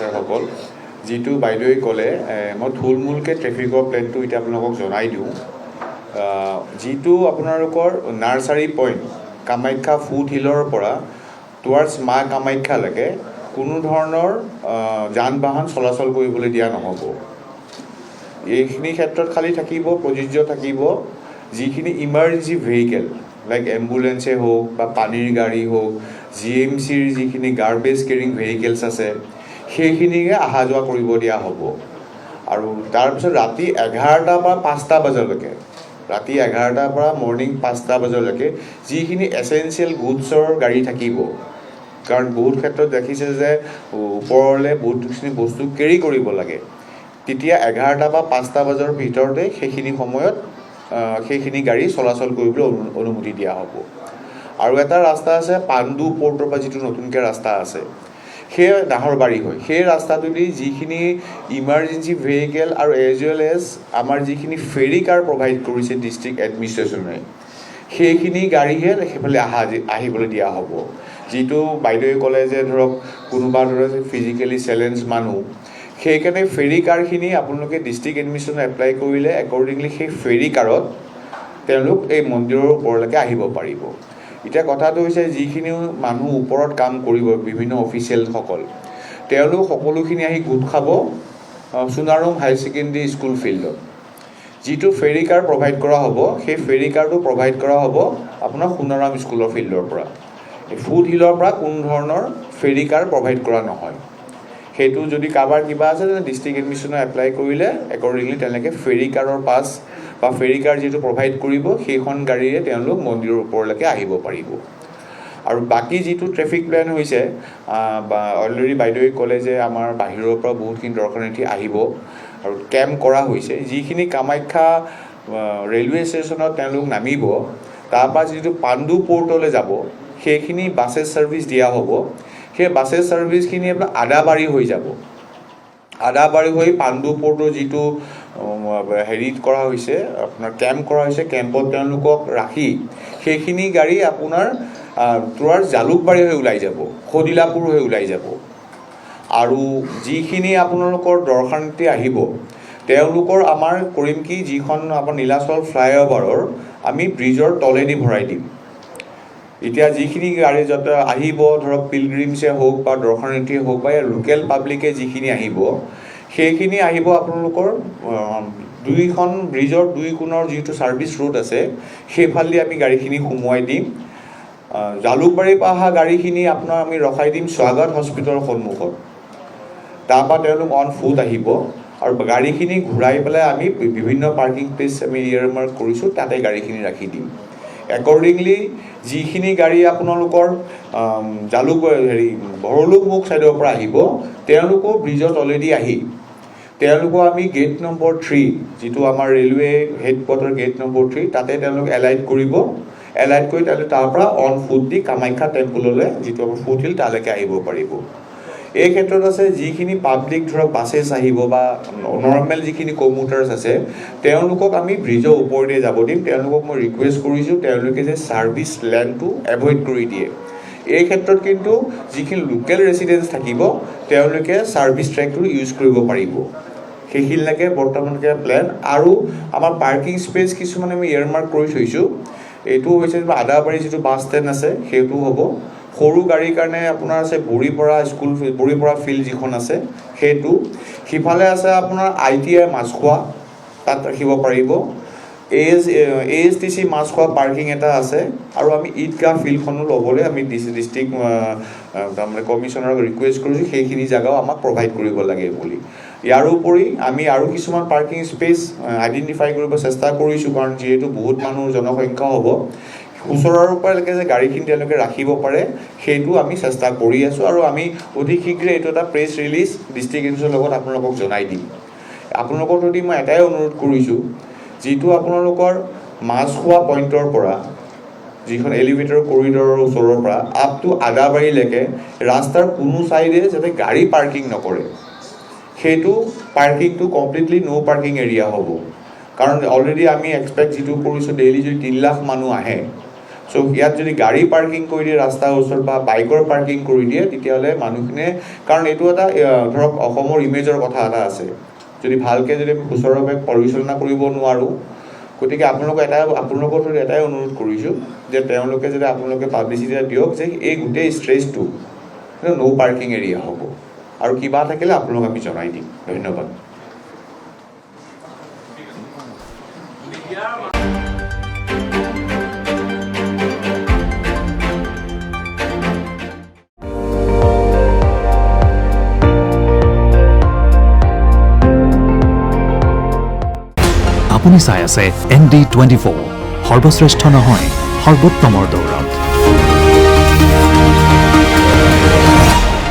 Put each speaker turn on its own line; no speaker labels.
অফিচাৰসকল যিটো বাইদেৱে ক'লে মই থুলমূলকৈ ট্ৰেফিকৰ প্লেনটো এতিয়া আপোনালোকক জনাই দিওঁ যিটো আপোনালোকৰ নাৰ্চাৰী পইণ্ট কামাখ্যা ফুট হিলৰ পৰা টুৱাৰ্ডছ মা কামাখ্যালৈকে কোনো ধৰণৰ যান বাহন চলাচল কৰিবলৈ দিয়া নহ'ব এইখিনি ক্ষেত্ৰত খালি থাকিব প্ৰযোজ্য থাকিব যিখিনি ইমাৰ্জেঞ্চি ভেহিকেল লাইক এম্বুলেন্সে হওক বা পানীৰ গাড়ী হওক GMCৰ যিখিনি গাৰ্বেজ কেৰিং ভেহিকেলছ আছে সেইখিনিকে অহা যোৱা কৰিব দিয়া হ'ব আৰু তাৰপিছত ৰাতি 11টাৰ পৰা 5টা বজালৈকে ৰাতি 11টাৰ পৰা মৰ্নিং 5টা বজালৈকে যিখিনি এছেঞ্চিয়েল গুডছৰ গাড়ী থাকিব কাৰণ বহুত ক্ষেত্ৰত দেখিছে যে ওপৰলৈ বহুতখিনি বস্তু কেৰি কৰিব লাগে তেতিয়া 11টা বা 5টা বজাৰ ভিতৰতে সেইখিনি সময়ত সেইখিনি গাড়ী চলাচল কৰিবলৈ অনুমতি দিয়া হ'ব আৰু এটা ৰাস্তা আছে পাণ্ডু পোৰ্টৰ পৰা যিটো নতুনকৈ ৰাস্তা আছে সেই নাহৰবাৰী হয় সেই ৰাস্তাটোদি যিখিনি ইমাৰ্জেঞ্চি ভেহিকেল আৰু এজ ৱেল এজ আমাৰ যিখিনি ফেৰী কাৰ প্ৰভাইড কৰিছে ডিষ্ট্ৰিক্ট এডমিনিষ্ট্ৰেশ্যনে সেইখিনি গাড়ীহে সেইফালে আহিবলৈ দিয়া হ'ব যিটো বাইদেৱে ক'লে যে ধৰক কোনোবা ধৰক ফিজিকেলি চেলেঞ্জ মানুহ সেইকাৰণে ফেৰী কাৰখিনি আপোনালোকে ডিষ্ট্ৰিক্ট এডমিনিষ্ট্ৰেশ্যনে এপ্লাই কৰিলে একৰ্ডিংলি সেই ফেৰী কাৰত তেওঁলোক এই মন্দিৰৰ ওপৰলৈকে আহিব পাৰিব এতিয়া কথাটো হৈছে যিখিনি মানুহ ওপৰত কাম কৰিব বিভিন্ন অফিচিয়েলসকল তেওঁলোক সকলোখিনি আহি গোট খাব সোণাৰুম হাই ছেকেণ্ডেৰী স্কুল ফিল্ডত যিটো ফেৰী কাৰ প্ৰভাইড কৰা হ'ব সেই ফেৰী কাৰটো প্ৰভাইড কৰা হ'ব আপোনাৰ সোণাৰাম স্কুলৰ ফিল্ডৰ পৰা এই ফুট হিলৰ পৰা কোনো ধৰণৰ ফেৰী কাৰ প্ৰভাইড কৰা নহয় সেইটো যদি কাৰোবাৰ কিবা আছে তেনে ডিষ্ট্ৰিক্ট এডমিনিষ্ট্ৰেশ্যনে এপ্লাই কৰিলে একৰ্ডিংলি তেওঁলোকে ফেৰী কাৰৰ পাছ বা ফেৰী কাৰ যিটো প্ৰভাইড কৰিব সেইখন গাড়ীৰে তেওঁলোক মন্দিৰৰ ওপৰলৈকে আহিব পাৰিব আৰু বাকী যিটো ট্ৰেফিক প্লেন হৈছে বা অলৰেডি বাইদেৱে ক'লে যে আমাৰ বাহিৰৰ পৰা বহুতখিনি দৰ্শনাৰ্থী আহিব আৰু কেম্প কৰা হৈছে যিখিনি কামাখ্যা ৰেলৱে ষ্টেচনত তেওঁলোক নামিব তাৰপৰা যিটো পাণ্ডু পোৰ্টলৈ যাব সেইখিনি বাছেছ ছাৰ্ভিচ দিয়া হ'ব সেই বাছেছ ছাৰ্ভিচখিনি আপোনাৰ আদাবাৰী হৈ যাব আদাবাৰী হৈ পাণ্ডু পোৰ্টৰ যিটো হেৰিত কৰা হৈছে আপোনাৰ কেম্প কৰা হৈছে কেম্পত তেওঁলোকক ৰাখি সেইখিনি গাড়ী আপোনাৰ টুৱাৰ্ডছ জালুকবাৰী হৈ ওলাই যাব খদিলাপুৰ হৈ ওলাই যাব আৰু যিখিনি আপোনালোকৰ দৰ্শনাৰ্থী আহিব তেওঁলোকৰ আমাৰ কৰিম কি যিখন আপোনাৰ নীলাচল ফ্লাইঅভাৰৰ আমি ব্ৰিজৰ তলেদি ভৰাই দিম এতিয়া যিখিনি গাড়ী যাতে আহিব ধৰক পিলগ্ৰিমছে হওক বা দৰ্শনাৰ্থীয়ে হওক বা লোকেল পাব্লিকে যিখিনি আহিব সেইখিনি আহিব আপোনালোকৰ দুইখন ব্ৰিজৰ দুই কোণৰ যিটো ছাৰ্ভিচ ৰোড আছে সেইফালেদি আমি গাড়ীখিনি সোমোৱাই দিম জালুকবাৰীৰ পৰা অহা গাড়ীখিনি আপোনাৰ আমি ৰখাই দিম স্বাগত হস্পিটেলৰ সন্মুখত তাৰপৰা তেওঁলোক অন ফুট আহিব আৰু গাড়ীখিনি ঘূৰাই পেলাই আমি বিভিন্ন পাৰ্কিং প্লেচ আমি ইয়েৰমাৰ্ক কৰিছোঁ তাতে গাড়ীখিনি ৰাখি দিম একৰ্ডিংলি যিখিনি গাড়ী আপোনালোকৰ ভৰলুক মুখ ছাইডৰ পৰা আহিব তেওঁলোকো ব্ৰিজৰ তলেদি আহি তেওঁলোকো আমি গেট নম্বৰ 3 যিটো আমাৰ ৰেলৱে হেডকোৱাৰ্টাৰ গেট নম্বৰ 3 তাতে তেওঁলোক এলাইট কৰিব এলাইট কৰি তেওঁলোক তাৰ পৰা অন ফুট দি কামাখ্যা টেম্পললৈ যিটো আমাৰ ফুট হিল তালৈকে আহিব পাৰিব এই ক্ষেত্ৰত আছে যিখিনি পাব্লিক ধৰক বাছেছ আহিব বা নৰ্মেল যিখিনি কমিউটাৰ্ছ আছে তেওঁলোকক আমি ব্ৰিজৰ ওপৰতে যাব দিম তেওঁলোকক মই ৰিকুৱেষ্ট কৰিছোঁ তেওঁলোকে যে ছাৰ্ভিচ লেনটো এভইড কৰি দিয়ে এই ক্ষেত্ৰত কিন্তু যিখিনি লোকেল ৰেচিডেণ্টছ থাকিব তেওঁলোকে ছাৰ্ভিচ ট্ৰেকটো ইউজ কৰিব পাৰিব সেইখিনিলৈকে বৰ্তমানকৈ প্লেন আৰু আমাৰ পাৰ্কিং স্পেচ কিছুমান আমি ইয়েৰমাৰ্ক কৰি থৈছোঁ এইটো হৈছে আদাবাৰী যিটো বাছ ষ্টেণ্ড আছে সেইটো হ'ব সৰু গাড়ীৰ কাৰণে আপোনাৰ আছে বৰিপৰা ফিল্ড যিখন আছে সেইটো সিফালে আছে আপোনাৰ ITI মাছখোৱা তাত ৰাখিব পাৰিব ASTC মাছখোৱা পাৰ্কিং এটা আছে আৰু আমি ঈদগাহ ফিল্ডখনো ল'বলৈ আমি ডিষ্ট্ৰিক্ট তাৰমানে কমিশ্যনাৰক ৰিকুৱেষ্ট কৰিছোঁ সেইখিনি জেগাও আমাক প্ৰভাইড কৰিব লাগে বুলি ইয়াৰোপৰি আমি আৰু কিছুমান পাৰ্কিং স্পেচ আইডেণ্টিফাই কৰিব চেষ্টা কৰিছোঁ কাৰণ যিহেতু বহুত মানুহৰ জনসংখ্যা হ'ব ওচৰৰ পৰালৈকে যে গাড়ীখিনি তেওঁলোকে ৰাখিব পাৰে সেইটো আমি চেষ্টা কৰি আছোঁ আৰু আমি অতি শীঘ্ৰে এইটো এটা প্ৰেছ ৰিলিজ ডিষ্ট্ৰিক্ট এডমিনিষ্ট্ৰেশ্যনৰ লগত আপোনালোকক জনাই দিম আপোনালোকৰ প্ৰতি মই এটাই অনুৰোধ কৰিছোঁ যিটো আপোনালোকৰ মাছখোৱা পইণ্টৰ পৰা যিখন এলিভেটৰ কৰিডৰৰ ওচৰৰ পৰা আপ টু আদাবাৰীলৈকে ৰাস্তাৰ কোনো ছাইডে যাতে গাড়ী পাৰ্কিং নকৰে সেইটো পাৰ্কিংটো কমপ্লিটলি ন' পাৰ্কিং এৰিয়া হ'ব কাৰণ অলৰেডি আমি এক্সপেক্ট যিটো কৰিছোঁ ডেইলি যদি 3 লাখ মানুহ আহে চ' ইয়াত যদি গাড়ী পাৰ্কিং কৰি দিয়ে ৰাস্তাৰ ওচৰত বা বাইকৰ পাৰ্কিং কৰি দিয়ে তেতিয়াহ'লে মানুহখিনিয়ে, কাৰণ এইটো এটা ধৰক অসমৰ ইমেজৰ কথা এটা আছে, যদি ভালকৈ যদি সুচাৰুৰূপে পৰিচালনা কৰিব নোৱাৰোঁ, গতিকে আপোনালোকৰ এটাই অনুৰোধ কৰিছোঁ যে তেওঁলোকে যদি আপোনালোকে পাব্লিচিটি দিয়ক যে এই গোটেই ষ্ট্ৰেচটো ন' পাৰ্কিং এৰিয়া হ'ব, আৰু কিবা থাকিলে আপোনালোক আমি জনাই দিম। ধন্যবাদ।
আপুনি চাই আছে ND24, সৰ্বশ্ৰেষ্ঠ নহয় সৰ্বোত্তমৰ দৌৰত।